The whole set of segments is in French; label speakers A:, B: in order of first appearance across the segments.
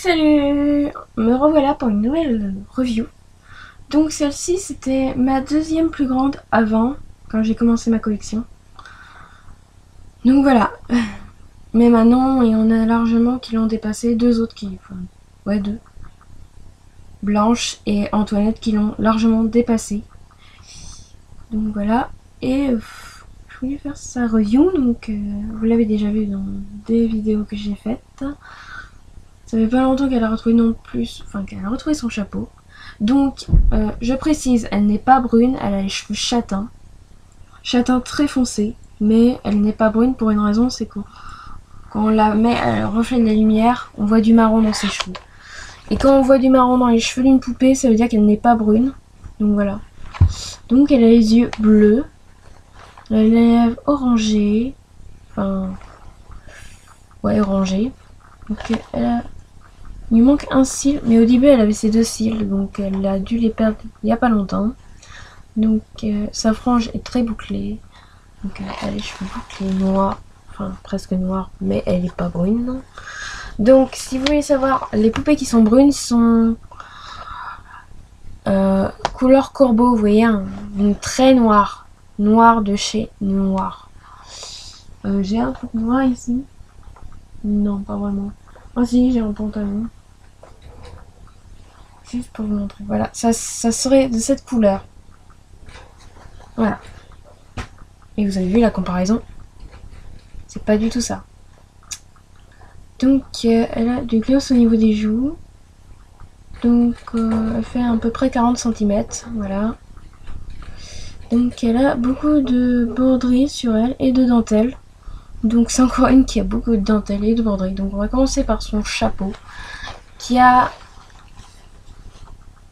A: salut, me revoilà pour une nouvelle review. Donc celle-ci c'était ma deuxième plus grande avant, quand j'ai commencé ma collection. Donc voilà. Mais maintenant il y en a largement qui l'ont dépassé, deux autres qui... Enfin, ouais, deux. Blanche et Antoinette qui l'ont largement dépassé. Donc voilà. Et je voulais faire sa review, donc vous l'avez déjà vu dans des vidéos que j'ai faites. Ça fait pas longtemps qu'elle a retrouvé non plus, enfin qu'elle a retrouvé son chapeau. Donc, je précise, elle n'est pas brune, elle a les cheveux châtains. Châtain très foncé, mais elle n'est pas brune pour une raison, c'est que quand on la met à le reflet de la lumière, on voit du marron dans ses cheveux. Et quand on voit du marron dans les cheveux d'une poupée, ça veut dire qu'elle n'est pas brune. Donc voilà. Donc elle a les yeux bleus, elle a les lèvres orangées, enfin, ouais, orangées. Donc elle a... Il lui manque un cil, mais au début elle avait ses deux cils, donc elle a dû les perdre il n'y a pas longtemps. Donc sa frange est très bouclée, donc elle a les cheveux bouclés noirs, enfin presque noirs, mais elle n'est pas brune. Donc si vous voulez savoir, les poupées qui sont brunes sont couleur corbeau, vous voyez, une très noire, noir de chez Noir. J'ai un truc noir ici. Non, pas vraiment. Ah si, j'ai un pantalon. Juste pour vous montrer. Voilà, ça serait de cette couleur. Voilà. Et vous avez vu la comparaison. C'est pas du tout ça. Donc, elle a du gloss au niveau des joues. Donc, elle fait à peu près 40 cm. Voilà. Donc, elle a beaucoup de broderie sur elle et de dentelle. Donc, c'est encore une qui a beaucoup de dentelle et de broderie. Donc, on va commencer par son chapeau. Qui a...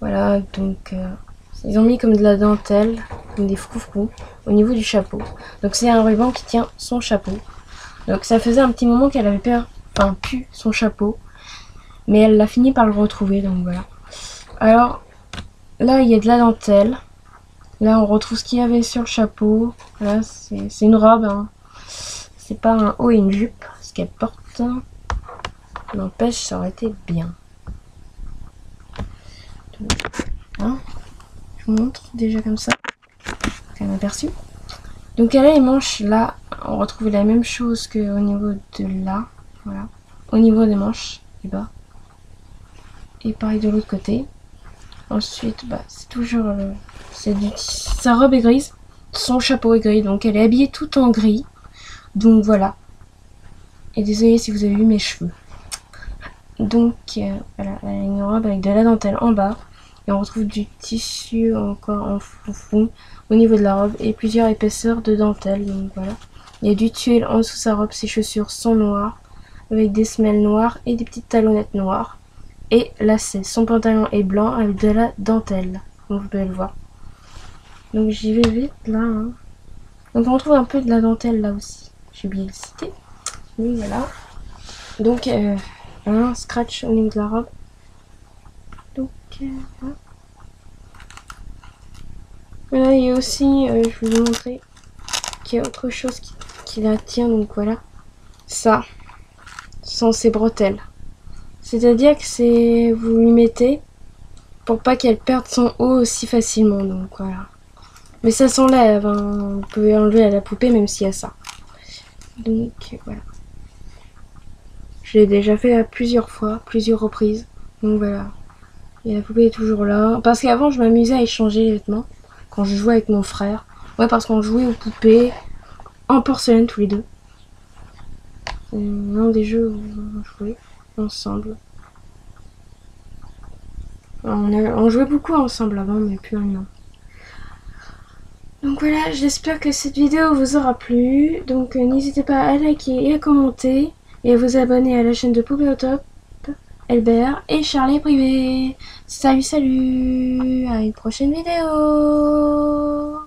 A: Voilà, donc... ils ont mis comme de la dentelle, comme des froufrous, au niveau du chapeau. Donc c'est un ruban qui tient son chapeau. Donc ça faisait un petit moment qu'elle avait pu son chapeau. Mais elle a fini par le retrouver, donc voilà. Alors, là il y a de la dentelle. Là on retrouve ce qu'il y avait sur le chapeau. Là c'est une robe, hein. C'est pas un haut et une jupe, ce qu'elle porte. N'empêche, ça aurait été bien. Donc, hein. Je vous montre déjà comme ça, un aperçu. Donc elle a les manches là, on retrouve la même chose qu'au niveau de là, voilà, au niveau des manches du bas. Et pareil de l'autre côté. Ensuite, c'est toujours, sa robe est grise, son chapeau est gris, donc elle est habillée tout en gris. Donc voilà. Et désolé si vous avez vu mes cheveux. Donc voilà, elle a une robe avec de la dentelle en bas. Et on retrouve du tissu encore en fond au niveau de la robe et plusieurs épaisseurs de dentelle. Donc voilà. Il y a du tuile en dessous de sa robe. Ses chaussures sont noires avec des semelles noires et des petites talonnettes noires. Et lacets. Son pantalon est blanc avec de la dentelle. Donc vous pouvez le voir. Donc j'y vais vite là. Hein. Donc on retrouve un peu de la dentelle là aussi. J'ai oublié de le citer. Oui, voilà. Donc un scratch au niveau de la robe. Donc voilà, il y a aussi, je vais vous montrer qu'il y a autre chose qui la tient, donc voilà, ça, ce sont ses bretelles. C'est-à-dire que c'est, vous lui mettez pour pas qu'elle perde son haut aussi facilement, donc voilà. Mais ça s'enlève, hein. Vous pouvez enlever à la poupée même s'il y a ça. Donc voilà. Je l'ai déjà fait à plusieurs fois, plusieurs reprises, donc voilà. Et la poupée est toujours là. Parce qu'avant, je m'amusais à échanger les vêtements. Quand je jouais avec mon frère. Ouais, parce qu'on jouait aux poupées en porcelaine tous les deux. C'est un des jeux où on jouait ensemble. On jouait beaucoup ensemble avant, mais plus maintenant. Donc voilà, j'espère que cette vidéo vous aura plu. Donc n'hésitez pas à liker et à commenter. Et à vous abonner à la chaîne de Poupée au Top. Albert et Charlie Privé. Salut, salut, à une prochaine vidéo.